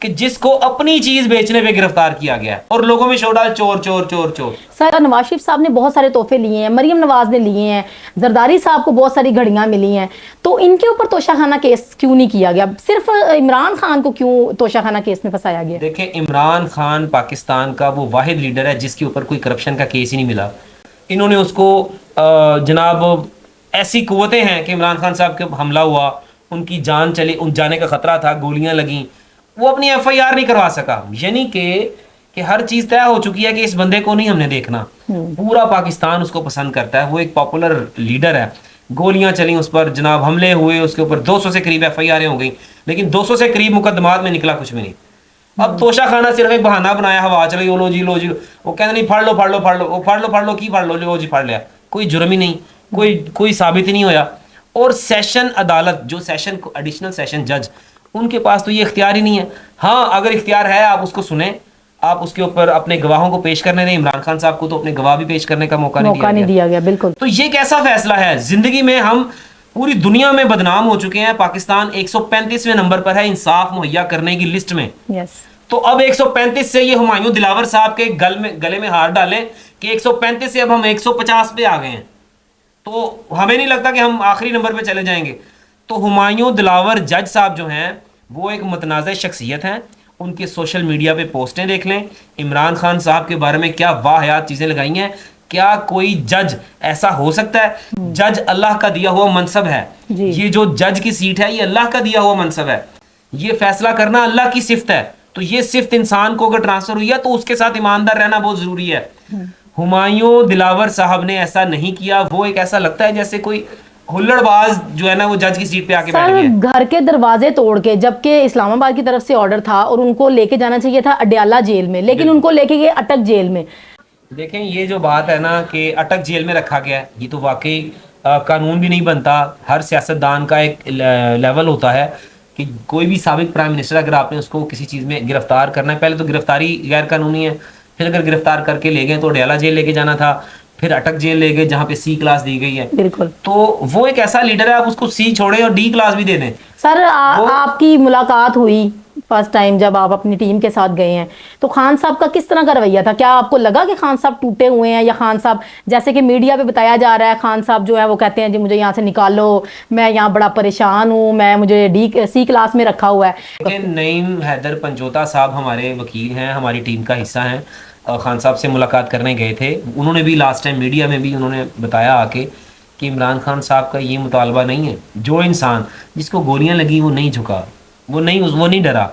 کہ جس کو اپنی چیز بیچنے پہ گرفتار کیا گیا ہے اور لوگوں میں شور ڈال چور چور چور چور. سر نواز شریف صاحب نے بہت سارے تحفے لیے ہیں, مریم نواز نے لیے ہیں, زرداری صاحب کو بہت ساری گھڑیاں ملی ہیں, تو ان کے اوپر توشہ خانہ کیس کیوں نہیں کیا گیا؟ صرف عمران خان کو کیوں توشہ خانہ کیس میں پھنسایا گیا؟ دیکھیں عمران خان پاکستان کا وہ واحد لیڈر ہے جس کے اوپر کوئی کرپشن کا کیس ہی نہیں ملا. انہوں نے اس کو جناب ایسی قوتیں ہیں کہ عمران خان صاحب کے حملہ ہوا, ان کی جان چلی, ان جانے کا خطرہ تھا, گولیاں لگیں, وہ اپنی ایف آئی آر نہیں کروا سکا. یعنی کہ ہر چیز طے ہو چکی ہے کہ اس بندے کو نہیں ہم نے دیکھنا. پورا پاکستان اس کو پسند کرتا ہے, وہ ایک پاپولر لیڈر ہے. گولیاں چلیں اس پر جناب, حملے ہوئے, اس کے اوپر 200 سے قریب ایف آئی آریں ہو گئیں, لیکن 200 سے قریب مقدمات میں نکلا کچھ بھی نہیں. اب توشہ خانہ صرف ایک بہانہ بنایا, ہوا چلی, لو جی لو جی, وہ کہتے نہیں پھڑ لو پھڑ لو پھڑ لو, وہ پھڑ لو کی پھڑ لو جی پھڑ لیا. کوئی جرم ہی نہیں, کوئی ثابت ہی نہیں ہویا. اور سیشن عدالت جو سیشن ایڈیشنل سیشن جج, ان کے پاس تو یہ اختیار ہی نہیں ہے. ہاں اگر اختیار ہے آپ اس کو سنیں, آپ اس کے اوپر اپنے گواہوں کو پیش کرنے دیں. عمران خان صاحب کو تو اپنے گواہ بھی پیش کرنے کا موقع نہیں دیا گیا. بالکل. تو یہ کیسا فیصلہ ہے؟ زندگی میں ہم پوری دنیا میں بدنام ہو چکے ہیں, پاکستان 135ویں نمبر پر ہے انصاف مہیا کرنے کی لسٹ میں. تو اب 135 سے یہ ہمایوں دلاور صاحب کے گلے میں ہار ڈالیں کہ 135 سے اب ہم 150 پہ آ گئے ہیں, تو ہمیں نہیں لگتا کہ ہم آخری نمبر پہ چلے جائیں گے. تو ہمایوں دلاور جج صاحب جو ہیں وہ ایک متنازع شخصیت ہیں. ان کے سوشل میڈیا پہ پوسٹیں دیکھ لیں, عمران خان صاحب کے بارے میں کیا واہیات چیزیں لگائی ہیں. کیا کوئی جج ایسا ہو سکتا ہے؟ جج اللہ کا دیا ہوا منصب ہے. یہ جو جج کی سیٹ ہے یہ اللہ کا دیا ہوا منصب ہے. یہ فیصلہ کرنا اللہ کی صفت ہے. تو یہ صفت انسان کو اگر ٹرانسفر ہوئی ہے تو اس کے ساتھ ایماندار رہنا بہت ضروری ہے. ہمایوں دلاور صاحب نے ایسا نہیں کیا. وہ ایک ایسا لگتا ہے جیسے کوئی ہلڑ باز جو ہے نا وہ جج کی سیٹ پہ آ کے بیٹھ گیا. گھر کے دروازے توڑ کے, جبکہ اسلام آباد کی طرف سے آرڈر تھا اور ان کو لے کے جانا چاہیے تھا اڈیالہ جیل میں, لیکن ان کو لے کے گئے اٹک جیل میں. دیکھیں یہ جو بات ہے نا کہ اٹک جیل میں رکھا گیا ہے, یہ تو واقعی قانون بھی نہیں بنتا. ہر سیاستدان کا ایک لیول ہوتا ہے کہ کوئی بھی سابق پرائم منسٹر اگر آپ نے اس کو کسی چیز میں گرفتار کرنا ہے, پہلے تو گرفتاری غیر قانونی ہے, پھر اگر گرفتار کر کے لے گئے تو اڈیالہ جیل لے کے جانا تھا, پھر اٹک جیل لے گئے جہاں پہ سی کلاس دی گئی ہے. بالکل. تو وہ ایک ایسا لیڈر ہے, آپ اس کو سی چھوڑیں اور ڈی کلاس بھی دے دیں. سر آپ کی ملاقات ہوئی فرسٹ ٹائم جب آپ اپنی ٹیم کے ساتھ گئے ہیں, تو خان صاحب کا کس طرح کا رویہ تھا؟ کیا آپ کو لگا کہ خان صاحب ٹوٹے ہوئے ہیں, یا خان صاحب جیسے کہ میڈیا پہ بتایا جا رہا ہے خان صاحب جو ہے وہ کہتے ہیں جی مجھے یہاں سے نکالو, میں یہاں بڑا پریشان ہوں, مجھے سی کلاس میں رکھا ہوا ہے. لیکن نعیم حیدر پنجوتا صاحب ہمارے وکیل ہیں, ہماری ٹیم کا حصہ ہیں, خان صاحب سے ملاقات کرنے گئے تھے. انہوں نے بھی لاسٹ ٹائم میڈیا میں بھی انہوں نے بتایا آ کے کہ عمران خان صاحب کا یہ مطالبہ نہیں ہے. جو انسان جس کو گولیاں لگی وہ نہیں جھکا, وہ نہیں ڈرا.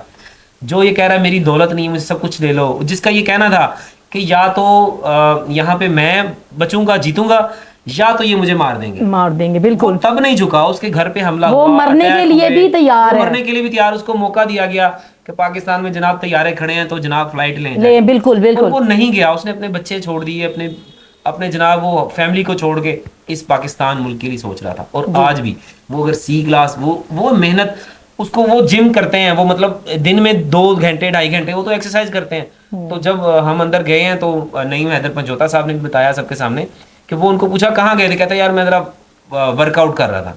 جو یہ کہہ رہا ہے میری دولت نہیں ہے مجھے سب کچھ لے لو, جس کا یہ کہنا تھا کہ یا تو یہاں پہ میں بچوں گا جیتوں گا یا تو یہ مجھے مار دیں گے. بالکل. تب نہیں جھکا, اس کے گھر پہ حملہ ہوا, وہ مرنے کے لیے بھی تیار ہے, مرنے کے لیے بھی تیار. اس کو موقع دیا گیا کہ پاکستان میں جناب طیارے کھڑے ہیں تو جناب فلائٹ لیں. بالکل. وہ نہیں گیا, اس نے اپنے بچے چھوڑ دیے, اپنے جناب وہ فیملی کو چھوڑ کے اس پاکستان ملک کے لیے سوچ رہا تھا. اور آج بھی وہ اگر سی کلاس وہ محنت, اس کو وہ جم کرتے ہیں, وہ مطلب دن میں 2 گھنٹے 2.5 گھنٹے وہ تو ایکسرسائز کرتے ہیں. تو جب ہم اندر گئے ہیں تو نعیم حیدر پنجوتا صاحب نے بتایا سب کے سامنے کہ وہ ان کو پوچھا کہاں گئے تھے, کہتے ہیں یار میں ذرا ورک آؤٹ کر رہا تھا.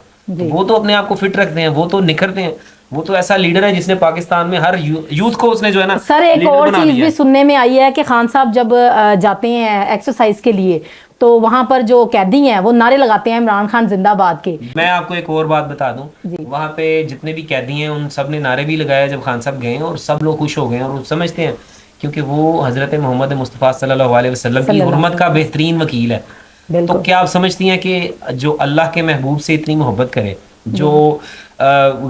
وہ تو اپنے آپ کو فٹ رکھتے ہیں, وہ تو نکھرتے ہیں, وہ تو ایسا لیڈر ہے جس نے پاکستان میں ہر یوتھ کو اس نے جو ہے نا. سر ایک اور چیز بھی سننے میں آئی ہے کہ خان صاحب جب جاتے ہیں ایکسرسائز کے لیے تو وہاں پر جو قیدی ہیں وہ نعرے لگاتے ہیں عمران خان زندہ باد کے. میں آپ کو ایک اور بات بتا دوں, وہاں پہ جتنے بھی قیدی ہیں ان سب نے نعرے بھی لگائے جب خان صاحب گئے ہیں, اور سب لوگ خوش ہو گئے ہیں. اور سمجھتے ہیں کیونکہ وہ حضرت محمد مصطفیٰ صلی اللہ علیہ وسلم کی حرمت کا بہترین وکیل ہے. تو کیا آپ سمجھتی ہیں کہ جو اللہ کے محبوب سے اتنی محبت کرے, جو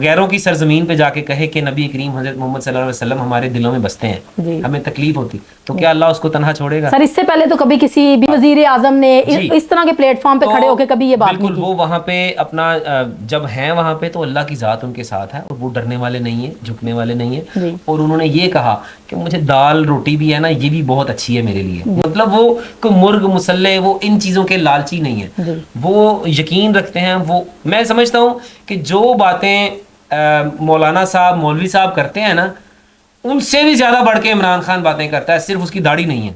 غیروں کی سرزمین پہ جا کے کہے کہ نبی کریم حضرت محمد صلی اللہ علیہ وسلم ہمارے دلوں میں بستے ہیں, ہمیں تکلیف ہوتی, تو کیا اللہ اس کو تنہا چھوڑے گا؟ سر اس سے پہلے تو کبھی کسی بھی وزیر اعظم نے اس طرح کے پلیٹ فارم پہ کھڑے ہو کے کبھی یہ بات نہیں کی. بالکل. وہ وہاں پہ اپنا جب ہیں وہاں پہ تو اللہ کی ذات ان کے ساتھ ہے, اور وہ ڈرنے والے نہیں ہیں, جھکنے والے نہیں ہیں. اور انہوں نے یہ کہا کہ مجھے دال روٹی بھی ہے نا یہ بھی بہت اچھی ہے میرے لیے. مطلب وہ کوئی مرغ مسلح وہ ان چیزوں کے لالچی نہیں ہے, وہ یقین رکھتے ہیں. وہ میں سمجھتا ہوں کہ جو باتیں مولانا صاحب مولوی صاحب کرتے ہیں نا, ان سے بھی زیادہ بڑھ کے عمران خان باتیں کرتا ہے. صرف اس کی داڑھی نہیں ہے,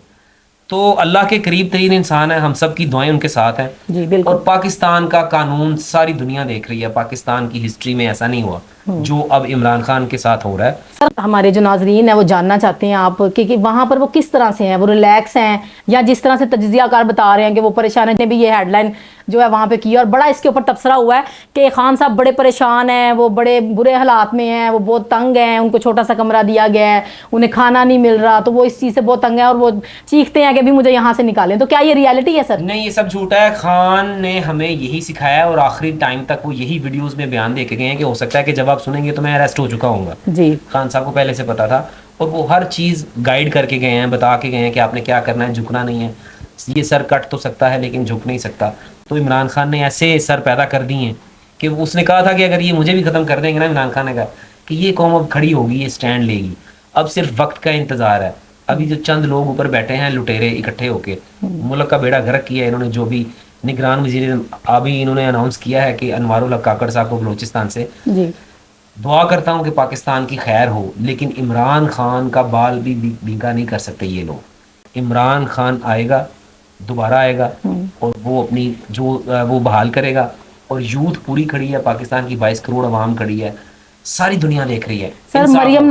تو اللہ کے قریب ترین انسان ہے, ہم سب کی دعائیں ان کے ساتھ ہیں. جی بالکل. اور پاکستان کا قانون ساری دنیا دیکھ رہی ہے, پاکستان کی ہسٹری میں ایسا نہیں ہوا جو اب عمران خان کے ساتھ ہو رہا ہے. سر ہمارے جو ناظرین ہیں وہ جاننا چاہتے ہیں آپ کہ وہاں پر وہ کس طرح سے ہیں, وہ ریلیکس ہیں یا جس طرح سے تجزیہ کار بتا رہے ہیں کہ وہ پریشان ہیں. نے بھی یہ ہیڈ لائن جو ہے وہاں پہ کی اور بڑا اس کے اوپر تبصرہ ہوا ہے کہ خان صاحب بڑے پریشان ہیں, وہ بڑے برے حالات میں ہیں, وہ بہت تنگ ہیں, ان کو چھوٹا سا کمرہ دیا گیا ہے, انہیں کھانا نہیں مل رہا, تو وہ اس چیز سے بہت تنگ ہیں اور وہ چیختے ہیں کہ بھی مجھے یہاں سے نکالیں. تو کیا یہ ریالٹی ہے سر؟ نہیں, یہ سب جھوٹا ہے. خان نے ہمیں یہی سکھایا ہے اور آخری ٹائم تک وہ یہی ویڈیوز میں بیان دے کے گئے ہیں کہ ہو سکتا ہے کہ جب آپ سنیں گے تو میں اریسٹ ہو چکا ہوں گا. جی, خان صاحب کو پہلے سے پتا تھا اور وہ ہر چیز گائیڈ کر کے گئے ہیں, بتا کے گئے ہیں کہ آپ نے کیا کرنا ہے, جھکنا نہیں ہے. یہ سر کٹ تو سکتا ہے لیکن جھک نہیں سکتا. تو عمران خان نے ایسے سر پیدا کر دی ہیں کہ اس نے کہا تھا کہ اگر یہ مجھے بھی ختم کر دیں گے نا, عمران خان نے کہا کہ یہ قوم اب کھڑی ہوگی, یہ سٹینڈ لے گی, اب صرف وقت کا انتظار ہے. ابھی جو چند لوگ اوپر بیٹھے ہیں لٹیرے اکٹھے ہو کے, ملک کا بیڑا غرق کیا ہے انہوں نے. جو بھی نگران وزیر ابھی انہوں نے اناؤنس کیا ہے کہ انوار الحق کاکڑ صاحب کو بلوچستان سے, جی دعا کرتا ہوں کہ پاکستان کی خیر ہو, لیکن عمران خان کا بال بھی بینگا نہیں کر سکتے یہ لوگ. عمران خان آئے گا, دوبارہ آئے گا اور وہ اپنی جو وہ بحال کرے گا. اور یوتھ پوری کھڑی ہے, پاکستان کی 22 کروڑ عوام کھڑی ہے, ساری دنیا دیکھ رہی ہے. سر مریم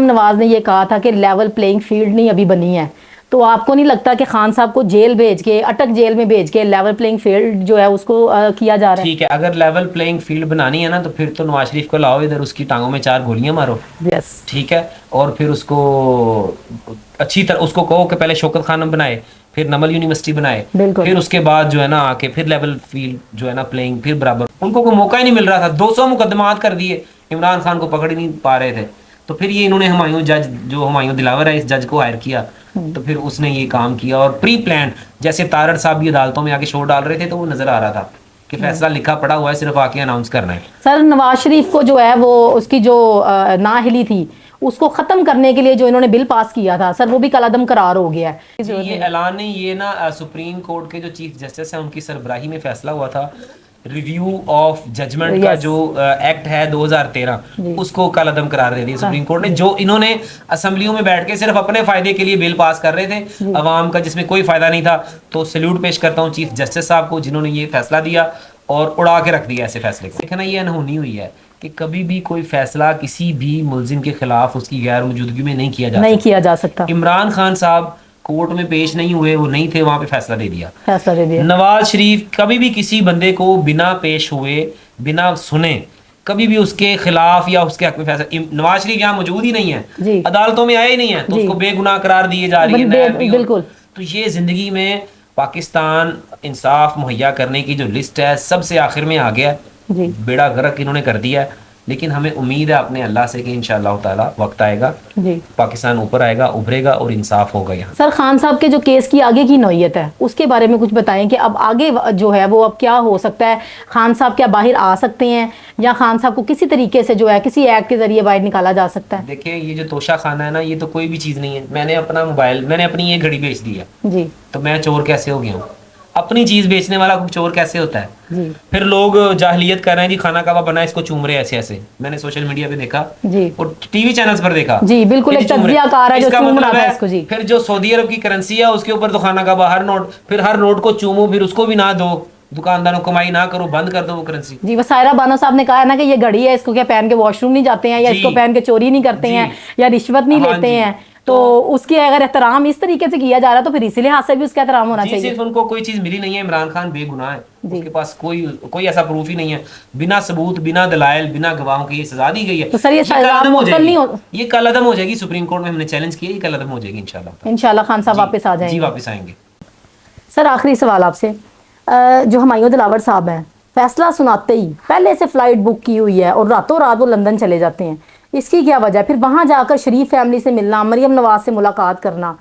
نواز نے یہ کہا تھا کہ لیول پلینگ فیلڈ نہیں ابھی بنی ہے, تو آپ کو نہیں لگتا کہ خان صاحب کو جیل بھیج کے, اٹک جیل میں بھیج کے لیول پلینگ فیلڈ جو ہے اس کو کیا جا رہا ہے؟ ٹھیک ہے, اگر لیول پلینگ فیلڈ بنانی ہے نا تو پھر تو نواز شریف کو لاؤ ادھر, اس کی ٹانگوں میں 4 گولیاں مارو. یس, ٹھیک ہے, اور پھر اس کو اچھی طرح اس کو کہو کہ پہلے شوکت خانم بنائے, پھر نمل یونیورسٹی بنائے, پھر اس کے بعد جو ہے نا آ کے پھر لیول فیلڈ جو ہے نا پلینگ پھر برابر. ان کو کوئی موقع ہی نہیں مل رہا تھا, 200 مقدمات کر دیے, عمران خان کو پکڑ ہی نہیں پا رہے تھے. تو پھر یہ انہوں نے ہمایوں جج جو ہمایوں دلاور ہے اس جج کو ہائر کیا, تو پھر اس نے یہ کام کیا. اور پری پلانڈ جیسے تارڑ صاحب بھی عدالتوں میں آ کے شور ڈال رہے تھے تو وہ نظر آ رہا تھا کہ فیصلہ لکھا پڑا ہوا ہے, صرف آ کے اناؤنس کرنا ہے. سر نواز شریف کو جو ہے وہ اس کی جو نااہلی تھی اس کو ختم کرنے کے لیے جو انہوں نے بل پاس کیا تھا سر, وہ بھی کل عدم قرار ہو گیا ہے. یہ اعلان نہیں, یہ نا سپریم کورٹ کے جو چیف جسٹس ہیں ان کی سربراہی میں فیصلہ ہوا تھا, ریویو آف ججمنٹ کا جو ایکٹ ہے 2013 اس کو کل عدم قرار دے دیا سپریم کورٹ نے. جو انہوں نے اسمبلیوں میں بیٹھ کے صرف اپنے فائدے کے لیے بل پاس کر رہے تھے عوام کا, جس میں کوئی فائدہ نہیں تھا. تو سیلیوٹ پیش کرتا ہوں چیف جسٹس صاحب کو جنہوں نے یہ فیصلہ دیا اور اڑا کے رکھ دیا ایسے فیصلے کو. دیکھنا یہ انہونی ہوئی ہے کہ کبھی بھی کوئی فیصلہ کسی بھی ملزم کے خلاف اس کی غیر موجودگی میں نہیں کیا جا سکتا. عمران خان صاحب کورٹ میں پیش نہیں ہوئے, وہ نہیں تھے وہاں پہ, فیصلہ دے دیا. نواز شریف کبھی بھی کسی بندے کو بنا پیش ہوئے, بنا سنے, کبھی بھی اس کے خلاف یا اس کے حق میں فیصلہ, نواز شریف یہاں موجود ہی نہیں ہے, عدالتوں میں آیا ہی نہیں ہے, تو اس کو بے گناہ قرار دیے جا رہی ہے. بالکل. تو یہ زندگی میں پاکستان انصاف مہیا کرنے کی جو لسٹ ہے سب سے آخر میں آ گیا, بیڑا غرق انہوں نے کر دیا ہے. لیکن ہمیں امید ہے اپنے اللہ سے کہ انشاءاللہ تعالی وقت آئے گا, پاکستان اوپر آئے گا, ابھرے گا اور انصاف ہوگا. یہاں سر خان صاحب کے جو کیس کی آگے کی نوعیت ہے اس کے بارے میں کچھ بتائیں کہ اب آگے جو ہے وہ اب کیا ہو سکتا ہے. خان صاحب کیا باہر آ سکتے ہیں یا خان صاحب کو کسی طریقے سے جو ہے کسی ایکٹ کے ذریعے باہر نکالا جا سکتا ہے؟ دیکھیں یہ جو توشہ خانہ ہے نا, یہ تو کوئی بھی چیز نہیں ہے. میں نے اپنا موبائل, میں نے اپنی یہ گھڑی بیچ دی ہے, تو میں چور کیسے ہو گیا ہوں؟ اپنی چیز بیچنے والا چور کیسے ہوتا ہے؟ پھر لوگ جاہلیت کر رہے ہیں جی خانہ کعبہ بنا اس کو چوم رہے ایسے ایسے. میں نے سوشل میڈیا پہ دیکھا اور ٹی وی چینلز پر دیکھا, جی بالکل ایک تجزیہ کار ہے جو چوم رہا ہے اس کو. پھر جو سعودی عرب کی کرنسی ہے اس کے اوپر تو خانہ کعبہ ہر نوٹ, پھر ہر نوٹ کو چومو, پھر اس کو بھی نہ دو, دکانداروں کمائی نہ کرو, بند کر دو وہ کرنسی. جی وسائرہ بانو صاحب نے کہا ہے نا کہ یہ گھڑی ہے, اس کو کیا پہن کے واش روم نہیں جاتے ہیں, یا اس کو پہن کے چوری نہیں کرتے ہیں, یا رشوت نہیں لیتے ہیں, تو اس کے اگر احترام اس طریقے سے کیا جا رہا ہے تو پھر اسی لحاظ سے بھی اس کا احترام ہونا چاہیے. صرف ان کو کوئی چیز ملی نہیں ہے, عمران خان بے گناہ ہے, اس کے پاس کوئی ایسا پروف ہی نہیں ہے, بنا ثبوت, بنا دلائل, بنا گواہوں کے یہ سزا دی گئی ہے. تو سر یہ سزا معطل نہیں ہو, یہ کل عدم ہو جائے گی. سپریم کورٹ میں ہم نے چیلنج کیا, یہ کل عدم ہو جائے گی انشاءاللہ. خان صاحب واپس آ جائیں گے. جی واپس آئیں گے. سر آخری سوال آپ سے, جو ہمایوں دلاور صاحب ہیں فیصلہ سناتے ہی پہلے سے فلائٹ بک کی ہوئی ہے اور راتوں رات وہ لندن چلے جاتے ہیں, اس کی کیا وجہ ہے؟ پھر وہاں جا کر شریف فیملی سے ملنا, مریم نواز سے ملاقات کرنا,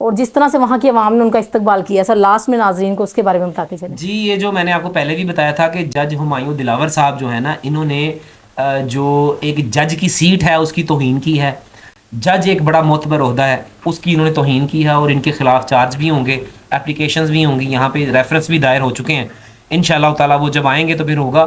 اور جس طرح سے وہاں کی عوام نے ان کا استقبال کیا. سر لاسٹ میں ناظرین کو اس کے بارے میں بتاتے چلیں. جی یہ جو میں نے آپ کو پہلے بھی بتایا تھا کہ جج ہمایوں دلاور صاحب جو ہے نا, انہوں نے جو ایک جج کی سیٹ ہے اس کی توہین کی ہے. جج ایک بڑا معتبر عہدہ ہے, اس کی انہوں نے توہین کی ہے, اور ان کے خلاف چارج بھی ہوں گے, اپلیکیشنز بھی ہوں گی, یہاں پہ ریفرنس بھی دائر ہو چکے ہیں. انشاءاللہ تعالیٰ وہ جب آئیں گے تو پھر ہوگا.